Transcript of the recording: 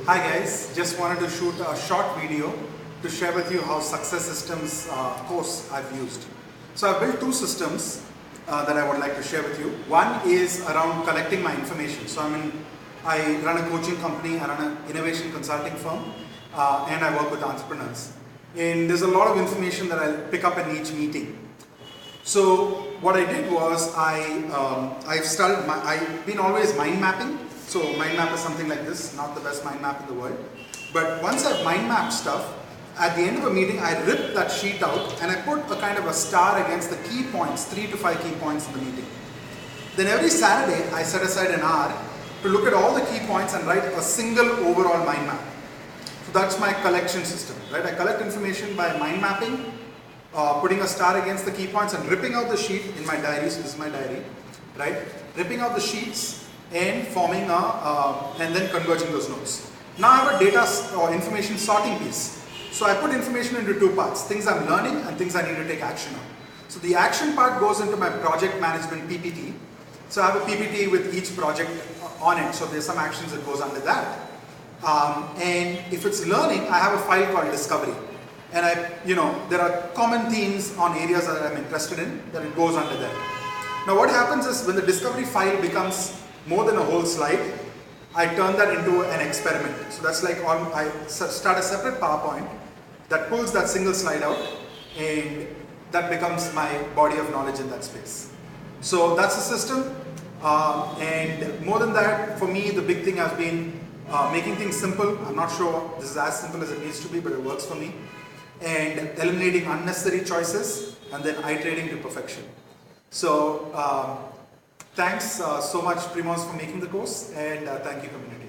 Hi guys, just wanted to shoot a short video to share with you how Success Systems course I've used. So I've built two systems that I would like to share with you. One is around collecting my information. So I run a coaching company, I run an innovation consulting firm, and I work with entrepreneurs. And there's a lot of information that I'll pick up in each meeting. So what I did was I've been always mind mapping. So mind map is something like this, not the best mind map in the world. But once I've mind mapped stuff, at the end of a meeting, I rip that sheet out and I put a kind of a star against the key points, 3 to 5 key points in the meeting. Then every Saturday, I set aside an hour to look at all the key points and write a single overall mind map. So that's my collection system, right? I collect information by mind mapping, putting a star against the key points and ripping out the sheet in my diary. So this is my diary, right? Ripping out the sheets and forming and then converging those notes. Now I have a data or information sorting piece. So I put information into two parts, things I'm learning and things I need to take action on. So the action part goes into my project management PPT. So I have a PPT with each project on it. So there's some actions that goes under that. And if it's learning, I have a file called discovery. And there are common themes on areas that I'm interested in that it goes under there. Now what happens is when the discovery file becomes more than a whole slide, I turn that into an experiment. So that's like I start a separate PowerPoint that pulls that single slide out, and that becomes my body of knowledge in that space. So that's the system. And more than that, for me, the big thing has been making things simple. I'm not sure this is as simple as it needs to be, but it works for me. And eliminating unnecessary choices and then iterating to perfection. So thanks so much, Primoz, for making the course, and thank you, community.